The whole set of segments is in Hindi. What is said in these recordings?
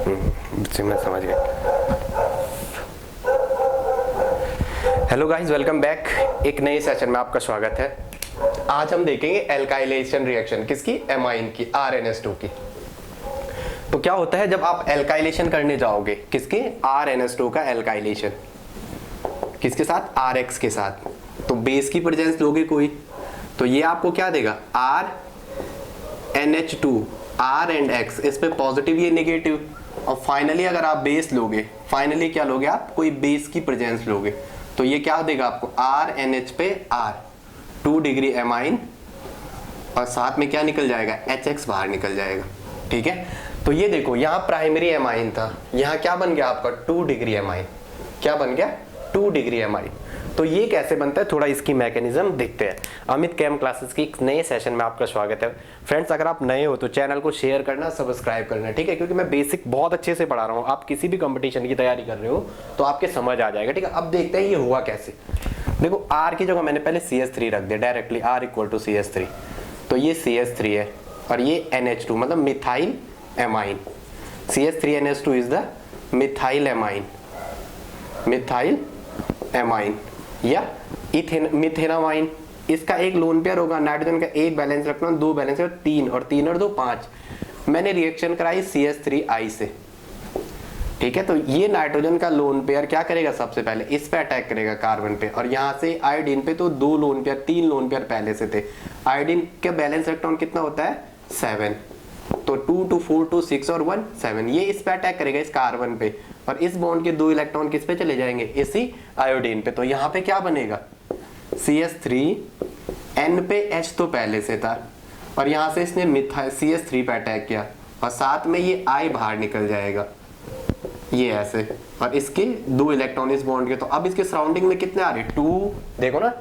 मैं समझ गया। Hello guys, welcome back. एक नए सेशन में आपका स्वागत है। आज हम देखेंगे एल्काइलेशन रिएक्शन किसकी, एमाइन की, RNS2 की। तो क्या होता है जब आप एल्काइलेशन करने जाओगे, किसके, RNS2 का एल्काइलेशन, किसके साथ, RX के साथ। तो बेस की प्रेजेंस लोगे कोई, तो ये आपको क्या देगा, RNH2, R एंड X, इस पे पॉजिटिव ये नेगेटिव। और फाइनली अगर आप बेस लोगे, फाइनली क्या लोगे आप, कोई बेस की प्रेजेंस लोगे, तो ये क्या देगा आपको, RNH पे R, 2 डिग्री एमाइन, और साथ में क्या निकल जाएगा, HX बाहर निकल जाएगा। ठीक है, तो ये देखो यहाँ प्राइमरी एमाइन था, यहाँ क्या बन गया आपका 2 डिग्री एमाइन, क्या बन गया 2 डिग्री एमाइन। तो ये कैसे बनता है, थोड़ा इसकी मैकेनिज्म देखते हैं। अमित केम क्लासेस की एक नए सेशन में आपका स्वागत है। फ्रेंड्स, अगर आप नए हो तो चैनल को शेयर करना, सब्सक्राइब करना, ठीक है, क्योंकि मैं बेसिक बहुत अच्छे से पढ़ा रहा हूँ। आप किसी भी कंपटीशन की तैयारी कर रहे हो तो आपके समझ आ जाएगा। ठीक है, अब देखते हैं ये हुआ कैसे। देखो R की जगह मैंने पहले CH3 रख दिया directly, R equal to CH3, तो ये CH3 है और ये NH2 मतलब methyl amine. CH3NH2 is the methyl amine, methyl amine या मिथेनामाइन। इसका एक लोन पेयर होगा, नाइट्रोजन का एक बैलेंस रखना, 2 बैलेंस है, 3 और 3 और 2 5। मैंने रिएक्शन कराई CH3I से। ठीक है, तो ये नाइट्रोजन का लोन पेयर क्या करेगा, सबसे पहले इस पे अटैक करेगा कार्बन पे, और यहाँ से आयोडीन पे तो 2 लोन पेयर, 3 लोन पेयर पहले से थे। आयोडीन का बैलेंस इलेक्ट्रॉन कितना होता है, 7, तो 2 2 4 2 6 और 1 7। ये इस पे अटैक करेगा, इस कार्बन पे, और इस बॉन्ड के 2 इलेक्ट्रॉन किस पे चले जाएंगे, इसी आयोडीन पे। तो यहाँ पे क्या बनेगा, CH3, N पे H तो पहले से था, और यहाँ से इसने मिथाइल CH3 पे अटैक किया, और साथ में ये I बाहर निकल जाएगा, ये ऐसे, और इसके 2 इलेक्ट्रॉन इस बॉन्ड के। तो अब इसके सराउंडिंग में कितने आ रहे, 2, देखो ना,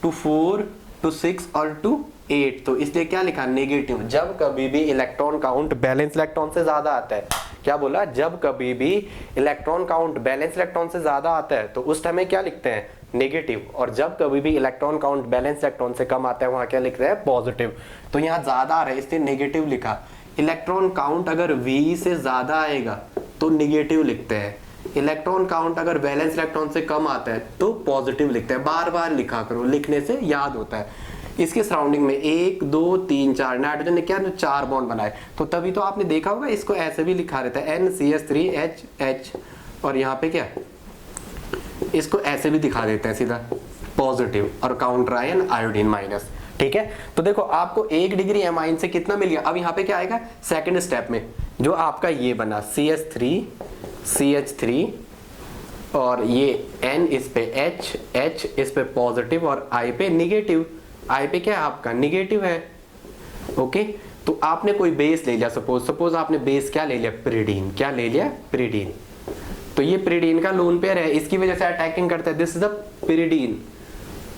2 4 2 6 और 2 8। तो इसलिए क्या लिखा, नेगेटिव। जब कभी भी इलेक्ट्रॉन काउंट बैलेंस इलेक्ट्रॉन से ज्यादा आता है, क्या बोला, जब कभी भी इलेक्ट्रॉन काउंट बैलेंस इलेक्ट्रॉन से ज्यादा आता है तो उस टाइम में क्या लिखते हैं, नेगेटिव। और जब कभी भी इलेक्ट्रॉन काउंट बैलेंस इलेक्ट्रॉन से कम आता है, वहां क्या लिखते हैं, पॉजिटिव। तो यहाँ ज्यादा आ रहा है इसलिए नेगेटिव लिखा। इलेक्ट्रॉन काउंट अगर V से ज्यादा आएगा तो निगेटिव लिखते हैं, इलेक्ट्रॉन काउंट अगर बैलेंस इलेक्ट्रॉन से कम आता है तो पॉजिटिव लिखते हैं। बार बार लिखा करो, लिखने से याद होता है। इसके सराउंडिंग में 1 2 3 4, नाइट्रोजन ने क्या 4 बॉन्ड बनाए, तो तभी तो आपने देखा होगा इसको ऐसे भी लिखा रहता है, NCH3H, और यहाँ पे क्या, इसको ऐसे भी दिखा देते हैं सीधा, पॉजिटिव, और काउंटर आयन आयोडीन माइनस। ठीक है, तो देखो आपको 1 डिग्री एमाइन से कितना मिल गया। अब यहाँ पे क्या आएगा, सेकंड स्टेप में जो आपका ये बना CH3 CH3, और ये N इस पे H H इस पे पॉजिटिव, और I पे निगेटिव। I पे क्या है आपका, निगेटिव है। ओके, तो आपने कोई बेस ले लिया, सपोज आपने बेस क्या ले लिया, पिरिडीन। क्या ले लिया, पिरिडीन। तो ये पिरिडीन का लोन पेयर है, इसकी वजह से अटैकिंग करता है, दिस इज द पिरिडीन,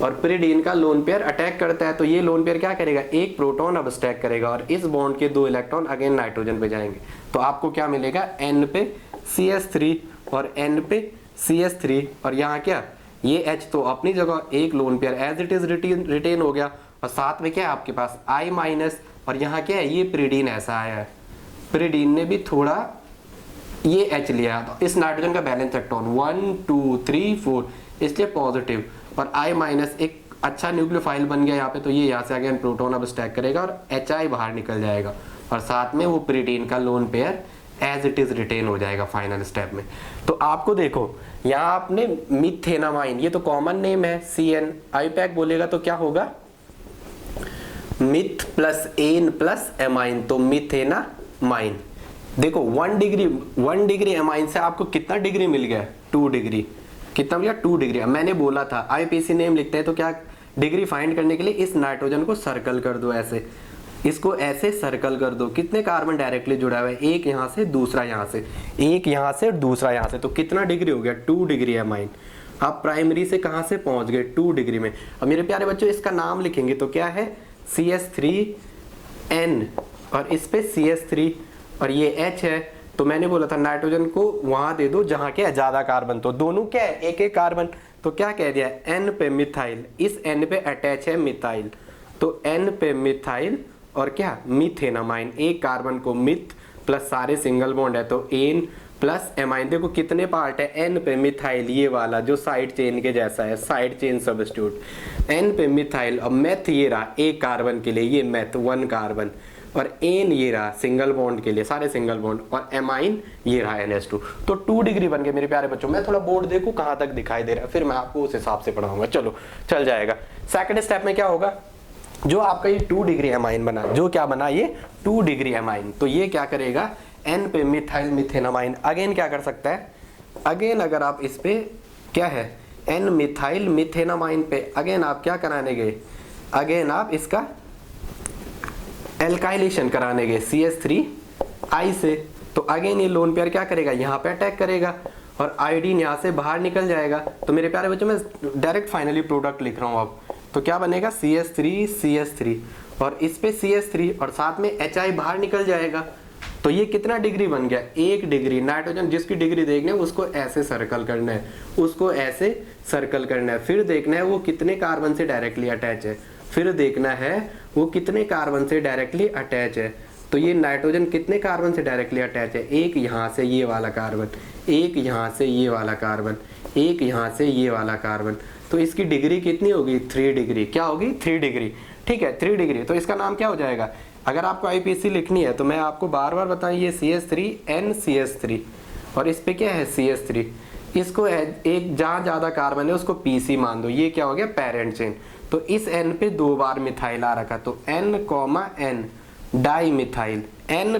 और पिरिडीन का लोन पेयर अटैक करता है। तो ये लोन पेयर क्या करेगा, एक प्रोटॉन अब स्टैक करेगा, और इस बॉन्ड के 2 इलेक्ट्रॉन अगेन नाइट्रोजन पे जाएंगे। तो आपको क्या मिलेगा, N पे CH3 और N पे CH3, और यहाँ क्या, ये H तो अपनी जगह एक lone pair as it is retain हो गया, और साथ में क्या है आपके पास I माइनस, और यहाँ क्या है, ये पिरिडीन ऐसा आया है, पिरिडीन ने भी थोड़ा ये H लिया, तो इस नाइट्रोजन का बैलेंस इलेक्ट्रॉन 1 2 3 4, इसलिए पॉजिटिव, और I माइनस एक अच्छा न्यूक्लियोफाइल बन गया यहाँ पे। तो ये यहाँ से अगेन प्रोटॉन अब स्टैक करेगा और HI बाहर निकल जाएगा, और साथ में वो पिरिडीन का lone pair as it is retain हो जाएगा फाइनल स्टेप में। तो आपको देखो यहाँ आपने मिथेनामाइन, ये तो कॉमन नेम है, CN I पैक बोलेगा तो क्या होगा, meth plus an plus amine, तो मिथेनामाइन। देखो 1 डिग्री एमाइन से आपको कितना डिग्री मिल गया, 2 डिग्री। कितना मिला, 2 डिग्री। मैंने बोला था IPC नेम लिखते हैं तो क्या, डिग्री फाइंड करने के लिए इस नाइट्रोजन को सर्कल कर दो, ऐसे इसको ऐसे सर्कल कर दो। कितने कार्बन डायरेक्टली जुड़ा हुआ है, एक यहाँ से दूसरा यहाँ से, एक यहाँ से दूसरा यहाँ से, तो कितना डिग्री हो गया, 2 डिग्री एमाइन। आप प्राइमरी से कहाँ से पहुंच गए, 2 डिग्री में। अब मेरे प्यारे बच्चों इसका नाम लिखेंगे तो क्या है, CH3N, और इस पे CH3, और ये H है। तो मैंने बोला था नाइट्रोजन को वहां दे दो जहां क्या है ज्यादा कार्बन, तो दोनों क्या है, एक एक कार्बन। तो क्या कह दिया, N पे मिथाइल, इस N पे अटैच है मिथाइल, तो N पे मिथाइल, और क्या, मिथेनामाइन, एक कार्बन को मिथ प्लस सारे सिंगल बॉन्ड है तो एन प्लस एमाइन। देखो कितने पार्ट है, एन पे मिथाइल ये वाला जो साइड चेन के जैसा है, साइड चेन सब्स्टिट्यूट, एन पे मिथाइल। अब मेथ ये रहा एक कार्बन के लिए, ये मेथ 1 कार्बन, और एन ये रहा सिंगल बॉन्ड के लिए, सारे सिंगल बॉन्ड, और एमाइन ये रहा NH2। तो 2 डिग्री बन गए मेरे प्यारे बच्चों। मैं थोड़ा बोर्ड देखूं कहां तक दिखाई दे रहा है, फिर मैं आपको उस हिसाब से पढ़ाऊंगा। चलो चल जाएगा। सेकंड स्टेप में क्या होगा, जो आपका ये 2 डिग्री एमाइन बना, जो क्या बना ये 2 डिग्री एमाइन, तो ये क्या करेगा, एन पे मिथाइल मिथेनामाइन। अगेन क्या कर सकता है, अगेन अगर आप इस पे क्या है एन मिथाइल मिथेनामाइन पे अगेन आप क्या कराने गए, अगेन आप इसका एल्काइलेशन कराने गए CH3I से, तो अगेन ये लोन पेयर क्या करेगा, यहाँ पे अटैक करेगा और आयोडीन यहाँ से बाहर निकल जाएगा। तो मेरे प्यारे बच्चों मैं डायरेक्ट फाइनली प्रोडक्ट लिख रहा हूँ अब, तो क्या बनेगा CH3 और इस पे CH3 और साथ में HI बाहर निकल जाएगा। तो ये कितना डिग्री बन गया, 1 डिग्री। नाइट्रोजन जिसकी डिग्री देखनी है उसको ऐसे सर्कल करना है, उसको ऐसे सर्कल करना है, फिर देखना है वो कितने कार्बन से डायरेक्टली अटैच है, फिर देखना है वो कितने कार्बन से डायरेक्टली अटैच है। तो ये नाइट्रोजन कितने कार्बन से डायरेक्टली अटैच है, एक यहाँ से ये वाला कार्बन, एक यहाँ से ये वाला कार्बन, एक यहाँ से ये वाला कार्बन। तो इसकी डिग्री कितनी होगी, 3 डिग्री। क्या होगी, 3 डिग्री। ठीक है 3 डिग्री। तो इसका नाम क्या हो जाएगा, अगर आपको IPC लिखनी है तो मैं आपको बार बार बताऊं, ये CH3NCH3 और इस पे क्या है CH3, इसको एक जहाँ ज्यादा कार्बन है उसको PC मान दो, ये क्या हो गया पेरेंट चेन। तो इस N पे 2 बार मिथाइल आ रखा, तो N, डाई मिथाइल, N,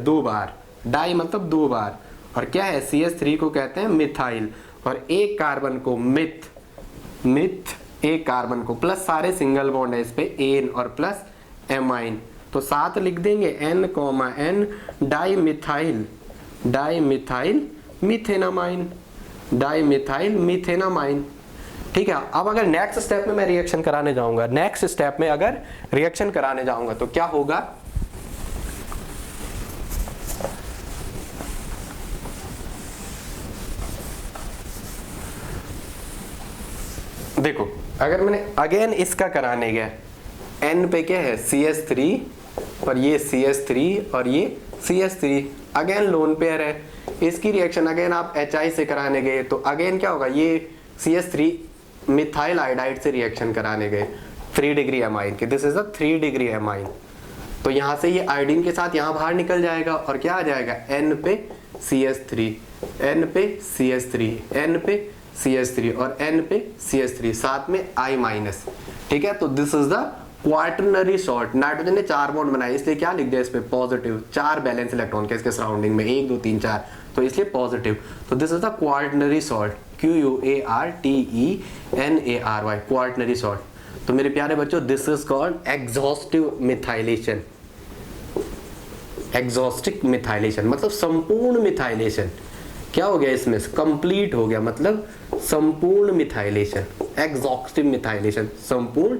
2 बार, डाई मतलब 2 बार, और क्या है CH3 को कहते हैं मिथाइल, और एक कार्बन को मिथ, एक कार्बन को प्लस सारे सिंगल बॉन्ड है इस पे एन और प्लस एमाइन, तो साथ लिख देंगे N, डाई मिथाइल मिथेनामाइन। ठीक है। अब अगर नेक्स्ट स्टेप में मैं रिएक्शन कराने जाऊंगा, नेक्स्ट स्टेप में अगर रिएक्शन कराने जाऊंगा तो क्या होगा, देखो अगर मैंने अगेन इसका कराने गया, N पे क्या है CH3 और ये CH3 और ये CH3, अगेन लोन पेयर है, इसकी रिएक्शन अगेन आप HI से कराने गए तो अगेन क्या होगा, ये CH3 मिथाइल आयोडाइड से रिएक्शन कराने गए 3 डिग्री एमाइन के, this is a 3 degree amine. तो यहाँ से ये आयोडीन के साथ यहाँ बाहर निकल जाएगा और क्या आ जाएगा, N पे CH3, N पे CH3, N पे CH3 और N पे CH3, साथ में I माइनस। ठीक है, तो this is the quaternary salt. Nitrogen ने 4 बॉन्ड बनाए इसलिए क्या लिख दिया इस पे पॉजिटिव, 4 बैलेंस इलेक्ट्रॉन के इसके सराउंडिंग में, 1 2 3 4, तो इसलिए पॉजिटिव। तो this is the quaternary salt, QUARTENARY, quaternary salt. तो मेरे प्यारे बच्चों this is called exhaustive methylation. Exhaustive methylation मतलब संपूर्ण मिथाइलेशन। क्या हो गया इसमें, कंप्लीट हो गया, मतलब संपूर्ण मिथाइलेशन, एग्जॉस्टिव मिथाइलेशन, संपूर्ण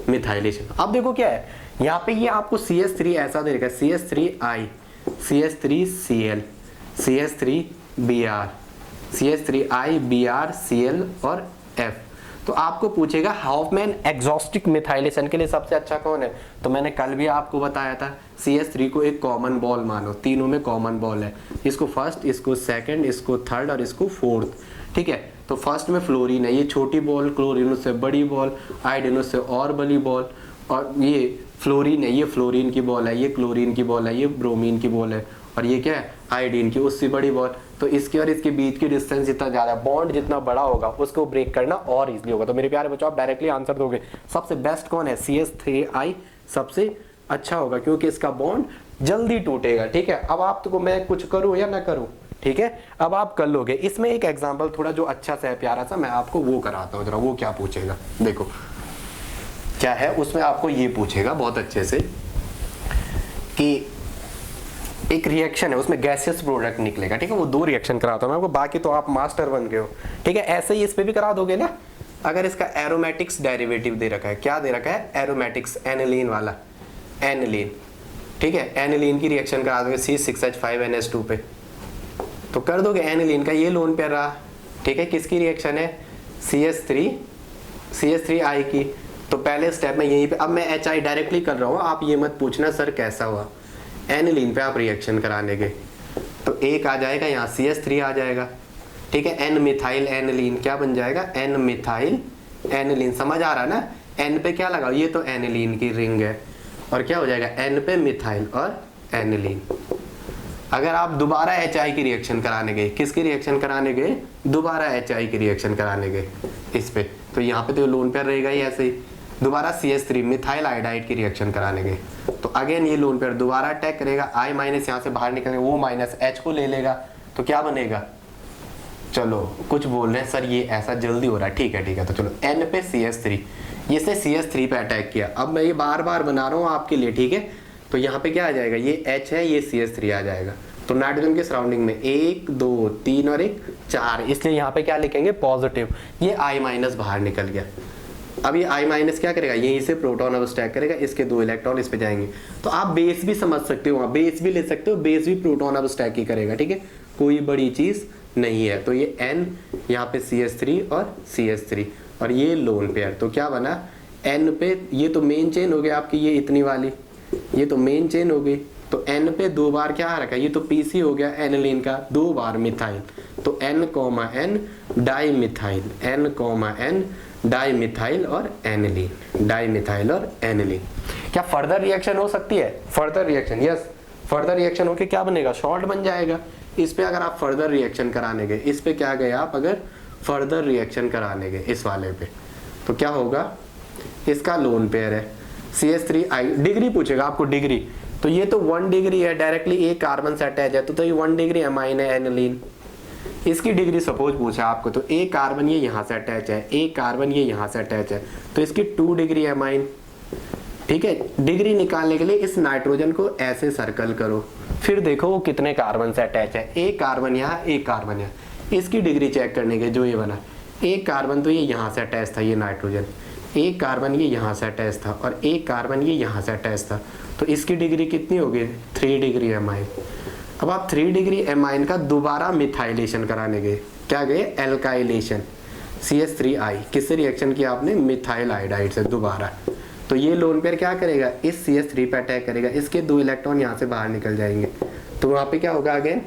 मिथाइलेशन। अब देखो क्या है यहाँ पे, ये आपको CH3 ऐसा दे रखा है, CH3I, CH3Cl, CH3Br, CH3I, Br, Cl और F। तो आपको पूछेगा हॉफमैन एग्जॉस्टिक मिथाइलेशन के लिए सबसे अच्छा कौन है, तो मैंने कल भी आपको बताया था CH3 को एक कॉमन बॉल मानो, तीनों में कॉमन बॉल है, इसको फर्स्ट, इसको सेकंड, इसको थर्ड और इसको फोर्थ। ठीक है, तो फर्स्ट में फ्लोरीन है, ये छोटी बॉल, क्लोरीन उससे बड़ी बॉल, आयोडीन उससे और बड़ी बॉल, और ये फ्लोरीन है, ये फ्लोरीन की बॉल है, ये क्लोरीन की बॉल है, ये ब्रोमीन की बॉल है, और ये क्या है आयोडीन की उससे बड़ी बॉल। तो इसके और इसके बीच की डिस्टेंस जितना ज्यादा, बॉन्ड जितना बड़ा होगा उसको ब्रेक करना और इजीली होगा। तो मेरे प्यारे बच्चों आप डायरेक्टली आंसर दोगे, सबसे बेस्ट कौन है, CH3I सबसे अच्छा होगा क्योंकि इसका बॉन्ड जल्दी टूटेगा। ठीक है, अब आप तो मैं कुछ करूं या ना करूं, ठीक है, अब आप कर लोगे। इसमें एक एग्जाम्पल थोड़ा जो अच्छा सा है, प्यारा सा, मैं आपको वो कराता हूँ जरा, वो क्या पूछेगा देखो क्या है उसमें, आपको ये पूछेगा बहुत अच्छे से कि एक रिएक्शन है उसमें गैसियस प्रोडक्ट निकलेगा। ठीक है, वो 2 रिएक्शन कराता हूं मैं आपको, बाकी तो आप मास्टर बन गए हो। ठीक है, ऐसे ही इस पे भी करा दोगे ना। अगर इसका एरोमेटिक्स डेरिवेटिव दे रखा है, क्या दे रखा है, एरोमेटिक्स, एनिलीन वाला, एनिलीन। ठीक है, एनिलीन की रिएक्शन करा दोगे C6H5NH2 पे, तो कर दोगे एनिलीन का ये लोन पेयर रहा। ठीक है, किसकी रिएक्शन है, CH3I की। तो पहले स्टेप में यहीं पे, अब मैं HI डायरेक्टली कर रहा हूँ, आप ये मत पूछना सर कैसा हुआ, एनिलीन पे आप रिएक्शन कराने गए तो एक आ जाएगा यहाँ CH3 आ जाएगा, ठीक है। एन मिथाइल एनिलीन क्या बन जाएगा, एन मिथाइल एनिलीन। समझ आ रहा ना, एन पे क्या लगाओ, ये तो एनिलीन की रिंग है और क्या हो जाएगा एन पे मिथाइल और एनिलीन। अगर आप दोबारा HI की रिएक्शन कराने गए, किसकी रिएक्शन कराने गए, दोबारा HI की रिएक्शन कराने गए इस पे, तो यहाँ पे तो लोन पेयर रहेगा ही ऐसे ही। दोबारा CH3 मिथाइल आयोडाइड की रिएक्शन कराने गए तो अगेन ये लोन पेयर दोबारा अटैक करेगा, I माइनस यहाँ से बाहर निकलेगा, वो माइनस H को ले लेगा तो क्या बनेगा, चलो कुछ बोल रहे हैं सर ये ऐसा जल्दी हो रहा है, ठीक है तो चलो N पे CH3, इसने CH3 पे अटैक किया। अब मैं ये बार बार बना रहा हूँ आपके लिए, ठीक है। तो यहाँ पे क्या आ जाएगा, ये H है, ये CH3 आ जाएगा। तो नाइट्रोजन के सराउंडिंग में 1 2 3 और 1 4, इसलिए यहाँ पे क्या लिखेंगे पॉजिटिव। ये I माइनस बाहर निकल गया। अब ये I माइनस क्या करेगा, यहीं से प्रोटॉन अब स्टैक करेगा, इसके 2 इलेक्ट्रॉन इस पे जाएंगे। तो आप बेस भी समझ सकते हो, बेस भी ले सकते हो, बेस भी प्रोटॉन अब स्टैक ही करेगा, ठीक है, कोई बड़ी चीज नहीं है। तो ये N यहाँ पे CH3 और CH3 और ये लोन पेयर, तो क्या बना N पे, ये तो मेन चेन हो गया आपकी, ये इतनी वाली, ये तो मेन चेन हो गई। तो N पे 2 बार क्या आ रखा है, ये तो PC हो गया एनिलीन का, 2 बार मिथाइल, तो N, N di methyl, N, N di methyl और एनिलीन, डाई मिथाइल और एनिलीन। क्या फर्दर रिएक्शन हो सकती है, further reaction, yes further reaction होके क्या बनेगा, शॉर्ट बन जाएगा। इस पे अगर आप फर्दर रिएक्शन कराने गए, इस पे क्या गए आप, अगर फर्दर रिएक्शन कराने गए इस वाले पे, तो क्या होगा, इसका लोन पेयर है CH3I, डिग्री पूछेगा आपको डिग्री, तो ये तो 1 डिग्री है, डायरेक्टली एक कार्बन से अटैच है, तो ये 1 डिग्री अमाइन है एनिलीन। इसकी डिग्री सपोज पूछा आपको, तो एक कार्बन ये यहाँ से अटैच है, एक कार्बन ये यहाँ से अटैच है, तो इसकी 2 डिग्री अमाइन, ठीक है। डिग्री निकालने के लिए इस नाइट्रोजन को ऐसे सर्कल करो, फिर देखो वो कितने कार्बन से अटैच है, एक कार्बन यहाँ, एक कार्बन यहाँ। इसकी डिग्री चेक करने के, जो ये बना, एक कार्बन तो ये यहाँ से अटैच था, ये नाइट्रोजन, एक कार्बन ये यहाँ से अटैच था और एक कार्बन ये यहाँ से अटैच था, तो इसकी डिग्री कितनी होगी, 3 डिग्री अमाइन। अब आप 3 डिग्री अमाइन का दोबारा मिथाइलेशन कराने गए, क्या गए, एल्काइलेशन, CH3I, किससे रिएक्शन किया आपने, मिथाइल आयोडाइड से दोबारा। तो ये लोन पेयर क्या करेगा, इस CH3 पे अटैक करेगा, इसके 2 इलेक्ट्रॉन यहाँ से बाहर निकल जाएंगे, तो वहाँ पे क्या होगा, अगेन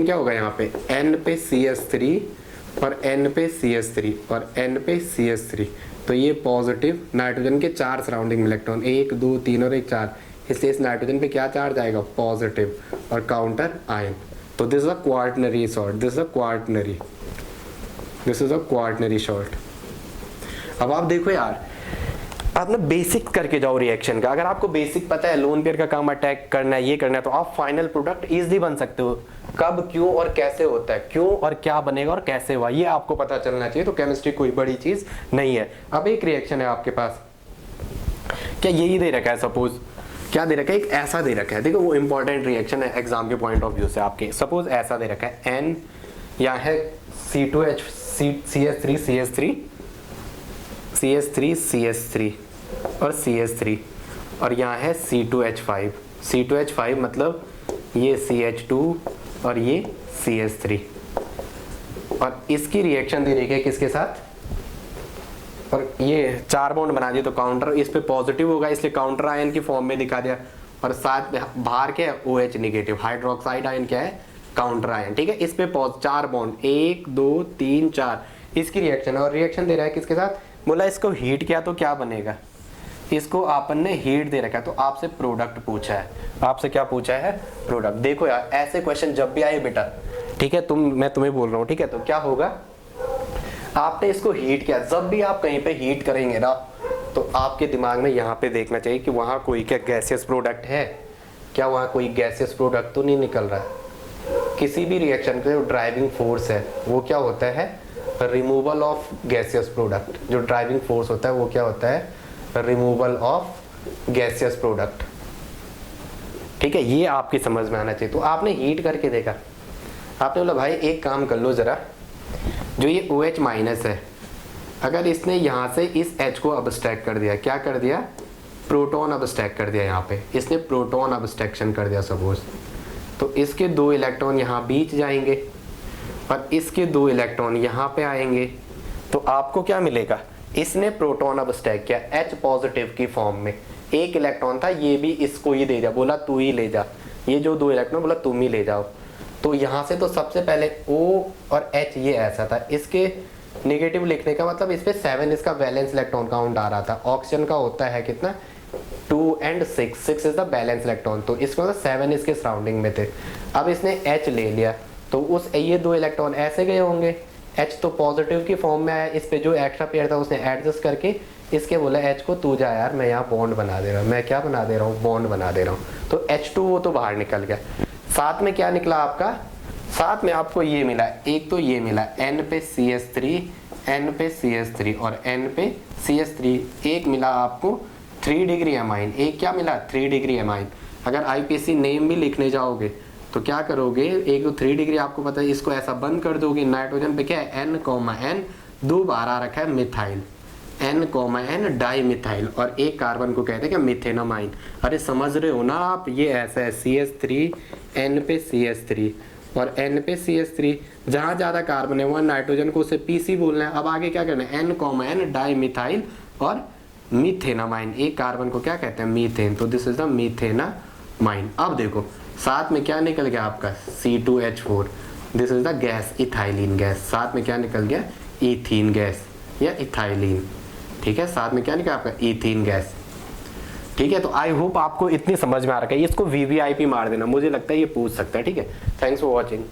क्या होगा, यहाँ पे N पे CH3 और N पे CH3 और N पे CH3, तो ये पॉजिटिव नाइट्रोजन के 4 सराउंडिंग इलेक्ट्रॉन, 1 2 3 और 1 4, इसलिए इस नाइट्रोजन पे क्या चार्ज आएगा, पॉजिटिव और काउंटर आयन। तो this is a quaternary salt, this is a quaternary salt. अब आप देखो यार, आप ना बेसिक करके जाओ रिएक्शन का, अगर आपको बेसिक पता है लोन पेयर का काम अटैक करना है, ये करना है, तो आप फाइनल प्रोडक्ट इजीली बन सकते हो। कब, क्यों और कैसे होता है, क्यों और क्या बनेगा और कैसे हुआ, ये आपको पता चलना चाहिए। तो केमिस्ट्री कोई बड़ी चीज नहीं है। अब एक रिएक्शन है आपके पास, क्या यही दे रखा है, सपोज क्या दे रखा है, एक ऐसा दे रखा है, देखो वो इंपॉर्टेंट रिएक्शन है एग्जाम के पॉइंट ऑफ व्यू से आपके। सपोज ऐसा दे रखा है, N या है C2H CH3 CH3 CH3 CH3 और CH3 और यहाँ है C2H5 C2H5, मतलब ये CH2 और ये CH3, और इसकी रिएक्शन दे रही है किसके साथ, और ये 4 बॉन्ड बना दिए, तो काउंटर इस पे पॉजिटिव होगा, इसलिए काउंटर आयन की फॉर्म में दिखा दिया, और साथ बाहर क्या है, OH निगेटिव, हाइड्रोक्साइड आयन क्या है, काउंटर आयन, ठीक है। इस पे 4 बॉन्ड, 1 2 3 4, इसकी रिएक्शन, और रिएक्शन दे रहा है किसके साथ, बोला इसको हीट किया तो क्या बनेगा, इसको आपन ने हीट दे रखा है, तो आपसे प्रोडक्ट पूछा है, आपसे क्या पूछा है, प्रोडक्ट। देखो यार ऐसे क्वेश्चन जब भी आए बेटा, ठीक है, मैं तुम्हें बोल रहा हूँ, ठीक है, तो क्या होगा, आपने इसको हीट किया, जब भी आप कहीं पे हीट करेंगे ना, तो आपके दिमाग में यहाँ पे देखना चाहिए कि वहाँ कोई क्या गैसियस प्रोडक्ट है, क्या वहाँ कोई गैसियस प्रोडक्ट तो नहीं निकल रहा है। किसी भी रिएक्शन के जो ड्राइविंग फोर्स है वो क्या होता है, रिमूवल ऑफ गैसियस प्रोडक्ट। जो ड्राइविंग फोर्स होता है वो क्या होता है, रिमूवल ऑफ गैसियस प्रोडक्ट, ठीक है, ये आपकी समझ में आना चाहिए। तो आपने हीट करके देखा, आपने बोला भाई एक काम कर लो जरा, जो ये OH माइनस है, अगर इसने यहाँ से इस H को अबस्ट्रैक्ट कर दिया, क्या कर दिया, प्रोटॉन अबस्ट्रैक्ट कर दिया, यहाँ पे इसने प्रोटॉन अबस्ट्रैक्शन कर दिया सपोज, तो इसके 2 इलेक्ट्रॉन यहाँ बीच जाएंगे और इसके 2 इलेक्ट्रॉन यहाँ पे आएंगे, तो आपको क्या मिलेगा, इसने प्रोटॉन अबस्ट्रैक्ट किया H पॉजिटिव की फॉर्म में, एक इलेक्ट्रॉन था, ये भी इसको ही दे जा, बोला तू ही ले जा, ये जो 2 इलेक्ट्रॉन बोला तुम ही ले जाओ। तो यहाँ से तो सबसे पहले O और H ये ऐसा था, इसके नेगेटिव लिखने का मतलब इस पे 7 इसका वैलेंस इलेक्ट्रॉन काउंट आ रहा था। ऑक्सीजन का होता है कितना 2 और 6 इज द बैलेंस इलेक्ट्रॉन, तो इसको 7 इसके सराउंडिंग में थे। अब इसने H ले लिया तो उस ये 2 इलेक्ट्रॉन ऐसे गए होंगे, H तो पॉजिटिव की फॉर्म में आया, इस पे जो एक्स्ट्रा पेयर था उसने एडजस्ट करके इसके बोला H को तू जा यार, मैं यहाँ बॉन्ड बना दे रहा हूँ, मैं क्या बना दे रहा हूँ, बॉन्ड बना दे रहा हूँ। तो H2 वो तो बाहर निकल गया। साथ में क्या निकला आपका, साथ में आपको ये मिला, एक तो ये मिला N पे CH3, N पे CH3 और N पे CH3, एक मिला आपको 3 डिग्री एमाइन, एक क्या मिला 3 डिग्री एमाइन। अगर IPC नेम भी लिखने जाओगे तो क्या करोगे, एक तो 3 डिग्री आपको पता है, इसको ऐसा बंद कर दोगे। नाइट्रोजन पे क्या है N, दो बार आ रखा है मिथाइल, N, डाई मिथाइल, और एक कार्बन को कहते हैं क्या मिथेनामाइन। अरे समझ रहे हो ना आप, ये ऐसा है CH3, N पे CH3 और N पे CH3, जहाँ ज़्यादा कार्बन है वहाँ नाइट्रोजन को उसे PC बोलना है। अब आगे क्या करना है N, डाई मिथाइल और मीथेनामाइन, एक कार्बन को क्या कहते हैं मीथेन, तो दिस इज द मीथेनामाइन। अब देखो साथ में क्या निकल गया आपका C2H4, this is the gas ethylene gas, साथ में क्या निकल गया इथीन गैस या इथाइलिन, ठीक है, साथ में क्या निकला आपका इथीन गैस। ठीक है, तो आई होप आपको इतनी समझ में आ रहा है, इसको VVIP मार देना, मुझे लगता है ये पूछ सकता है। ठीक है, थैंक्स फॉर वॉचिंग।